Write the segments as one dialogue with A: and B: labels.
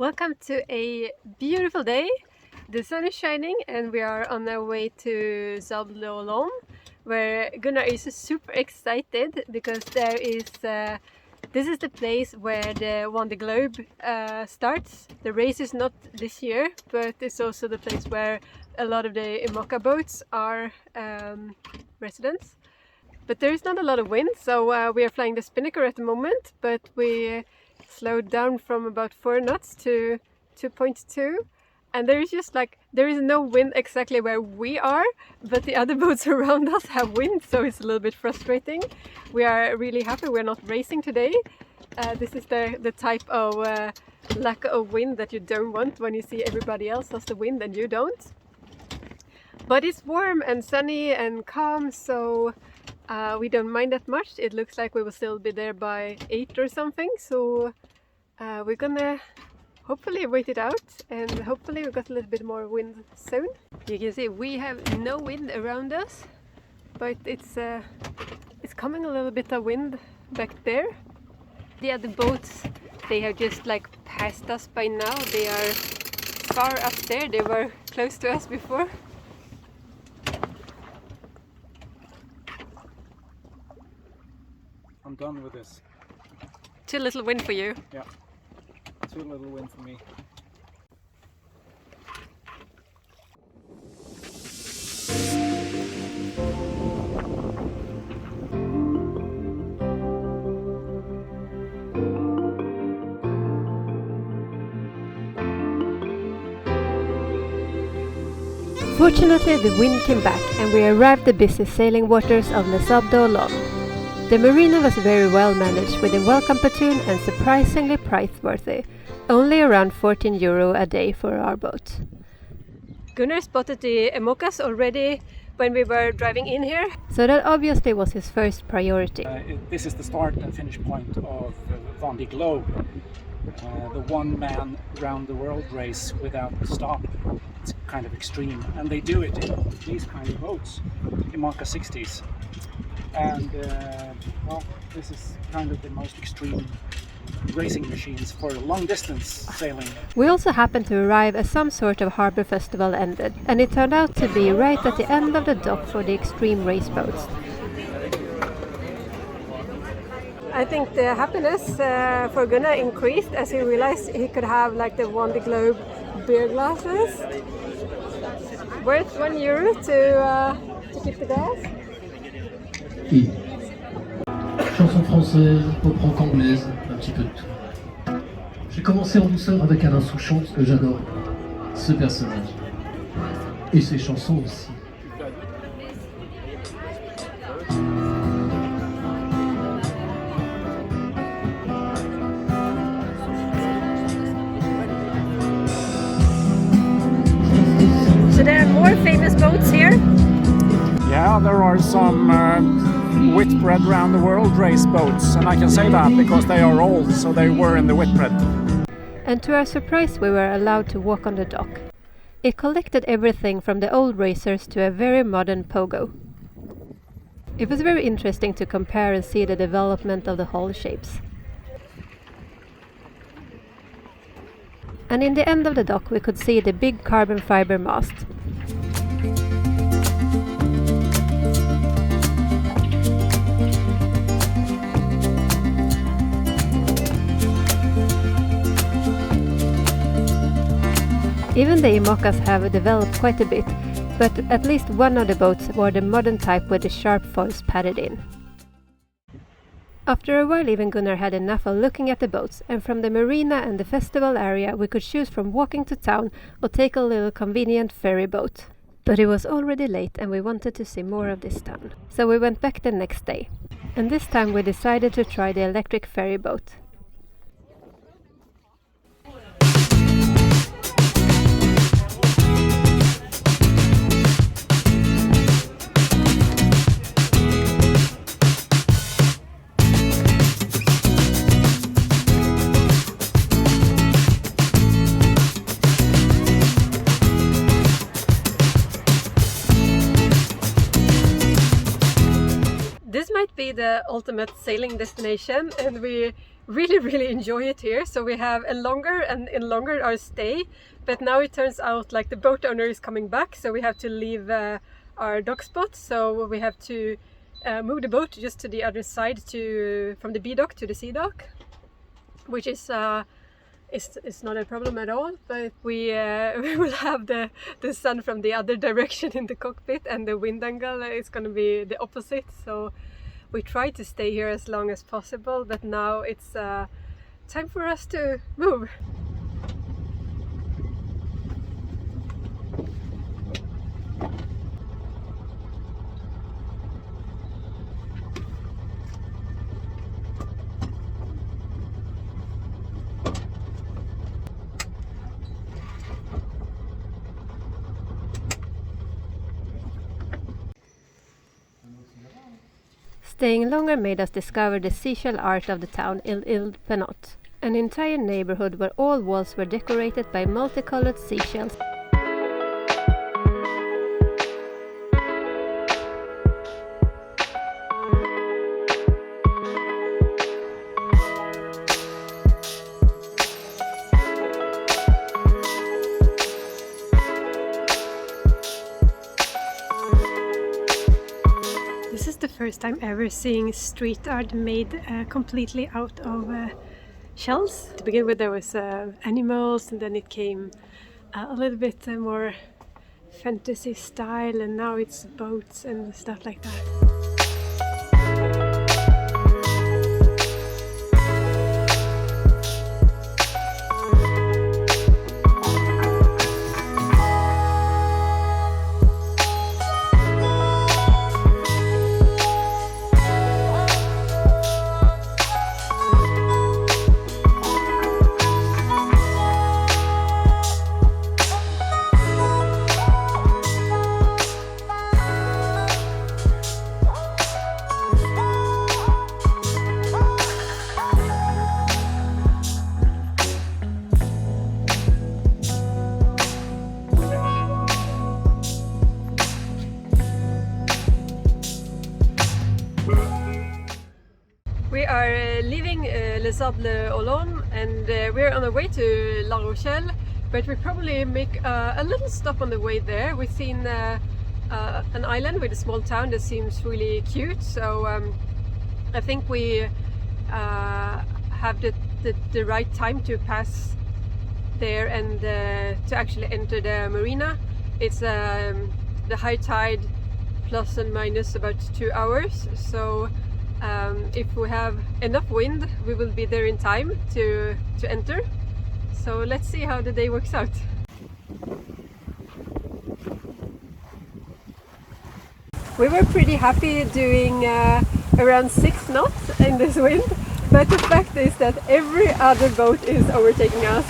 A: Welcome to a beautiful day. The sun is shining and we are on our way to Sailboat, where Gunnar is super excited because this is the place where the Vendée Globe starts. The race is not this year, but it's also the place where a lot of the IMOCA boats are residents. But there is not a lot of wind, so we are flying the Spinnaker at the moment, but we slowed down from about 4 knots to 2.2, and there is no wind exactly where we are, but the other boats around us have wind, so it's a little bit frustrating. We are really happy we're not racing today. This is the type of lack of wind that you don't want when you see everybody else has the wind and you don't. But it's warm and sunny and calm, so we don't mind that much. It looks like we will still be there by 8 or something, so we're gonna hopefully wait it out, and hopefully we got a little bit more wind soon. You can see we have no wind around us, but it's coming a little bit of wind back there. The other boats, they have just passed us by now. They are far up there. They were close to us before.
B: I'm done with this.
A: Too little wind for you.
B: Yeah, too little wind for me.
A: Fortunately, the wind came back and we arrived at the busy sailing waters of the Sailboat. The marina was very well managed with a welcome platoon and surprisingly price-worthy, only around €14 a day for our boat. Gunnar spotted the IMOCAs already when we were driving in here, so that obviously was his first priority.
B: This is the start and finish point of Vendée Globe, the one-man round-the-world race without stop. It's kind of extreme, and they do it in these kind of boats, IMOCA 60s. And well, this is kind of the most extreme racing machines for long distance sailing.
A: We also happened to arrive as some sort of harbour festival ended, and it turned out to be right at the end of the dock for the extreme race boats. I think the happiness for Gunnar increased as he realized he could have the Vendée Globe beer glasses. Worth €1 to keep the gas.
C: Chanson française, pop rock anglaise, un petit peu de tout. J'ai commencé en douceur avec Alain Souchon parce que j'adore ce personnage. Et ses chansons aussi.
A: So there are more famous boats here?
B: Yeah, there are some Whitbread round the world race boats, and I can say that because they are old, so they were in the Whitbread.
A: And to our surprise, we were allowed to walk on the dock. It collected everything from the old racers to a very modern pogo. It was very interesting to compare and see the development of the hull shapes. And in the end of the dock we could see the big carbon fiber mast. Even the IMOCAs have developed quite a bit, but at least one of the boats were the modern type with the sharp foils padded in. After a while even Gunnar had enough of looking at the boats, and from the marina and the festival area we could choose from walking to town or take a little convenient ferry boat. But it was already late and we wanted to see more of this town. So we went back the next day, and this time we decided to try the electric ferry boat. be the ultimate sailing destination, and we really enjoy it here. So we have a longer our stay, but now it turns out like the boat owner is coming back, so we have to leave our dock spot. So we have to move the boat just to the other side, from the B dock to the C dock, which is it's not a problem at all, but we will have the sun from the other direction in the cockpit, and the wind angle is going to be the opposite. So we try to stay here as long as possible, but now it's time for us to move. Staying longer made us discover the seashell art of the town Il-Penot, an entire neighborhood where all walls were decorated by multicolored seashells. This is the first time ever seeing street art made completely out of shells. To begin with there was animals, and then it came a little bit more fantasy style, and now it's boats and stuff like that. We are leaving Les Sables-Olonnes, and we're on our way to La Rochelle, but we probably make a little stop on the way there. We've seen an island with a small town that seems really cute, so I think we have the right time to pass there and to actually enter the marina. It's the high tide plus and minus about 2 hours, so if we have enough wind we will be there in time to enter. So let's see how the day works out. We were pretty happy doing around 6 knots in this wind, but the fact is that every other boat is overtaking us.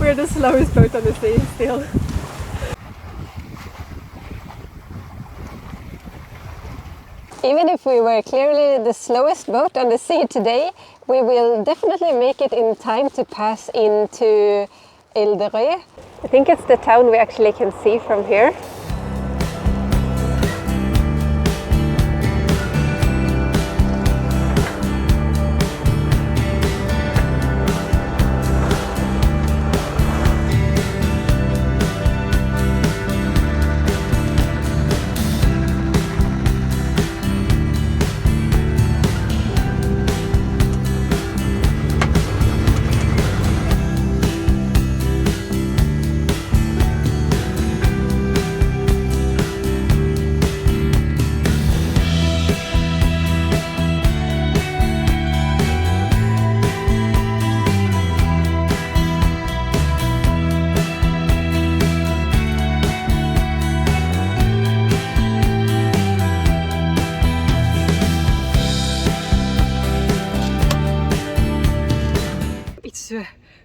A: We're the slowest boat on the sea still. Even if we were clearly the slowest boat on the sea today, we will definitely make it in time to pass into Ile-de-Ré. I think it's the town we actually can see from here.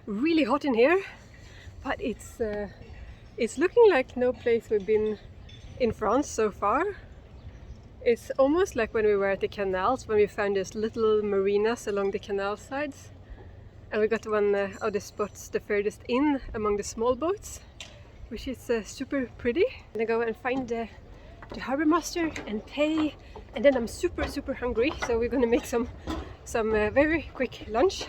A: Really hot in here, but it's looking like no place we've been in France so far. It's almost like when we were at the canals, when we found these little marinas along the canal sides, and we got one of the spots the furthest in among the small boats, which is super pretty. I'm gonna go and find the the harbour master and pay, and then I'm super hungry, so we're gonna make some very quick lunch.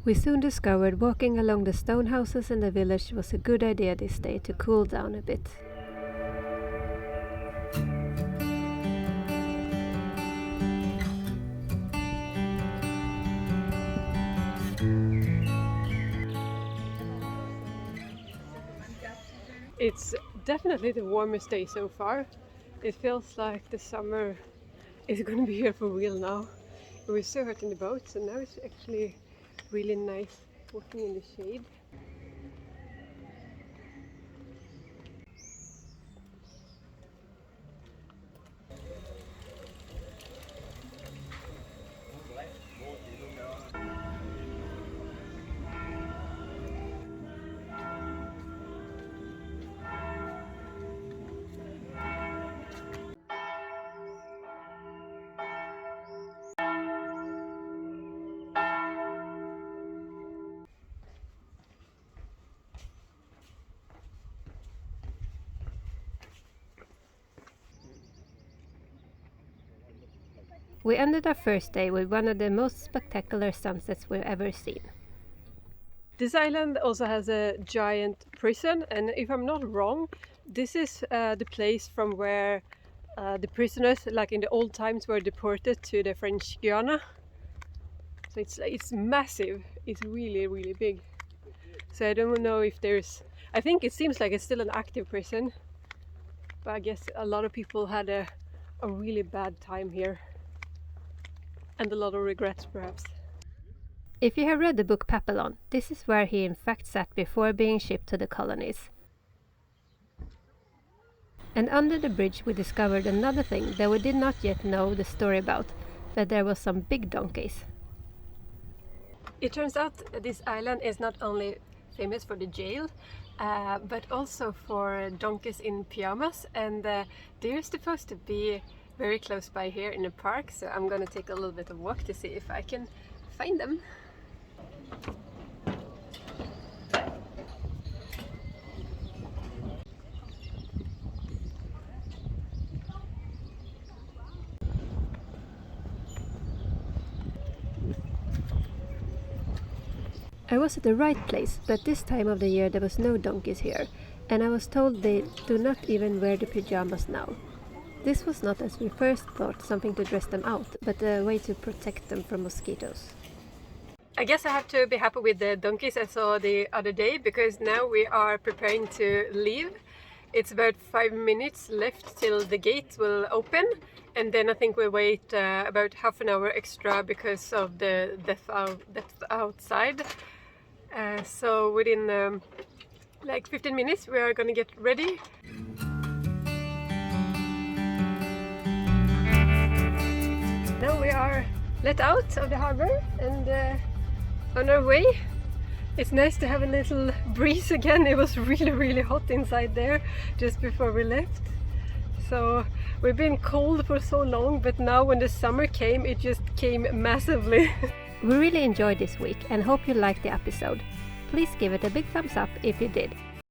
A: We soon discovered walking along the stone houses in the village was a good idea this day to cool down a bit. It's definitely the warmest day so far. It feels like the summer is going to be here for real now. We were so hot in the boat, so now it's actually really nice walking in the shade. We ended our first day with one of the most spectacular sunsets we've ever seen. This island also has a giant prison, and if I'm not wrong, this is the place from where the prisoners, like in the old times, were deported to the French Guiana. So it's massive. It's really big. So I don't know if there's... I think it seems like it's still an active prison, but I guess a lot of people had a really bad time here. And a lot of regrets, perhaps. If you have read the book Papillon, this is where he in fact sat before being shipped to the colonies. And under the bridge we discovered another thing that we did not yet know the story about, that there was some big donkeys. It turns out that this island is not only famous for the jail, but also for donkeys in pyjamas, and they're supposed to be very close by here in the park, so I'm gonna take a little bit of walk to see if I can find them. I was at the right place, but this time of the year there was no donkeys here, and I was told they do not even wear the pyjamas now. This was not, as we first thought, something to dress them out, but a way to protect them from mosquitoes. I guess I have to be happy with the donkeys I saw the other day, because now we are preparing to leave. It's about 5 minutes left till the gate will open, and then I think we'll wait about half an hour extra because of the depth outside. So within like 15 minutes we are gonna get ready. Now we are let out of the harbor and on our way. It's nice to have a little breeze again. It was really hot inside there just before we left. So we've been cold for so long, but now when the summer came, it just came massively. We really enjoyed this week and hope you liked the episode. Please give it a big thumbs up if you did.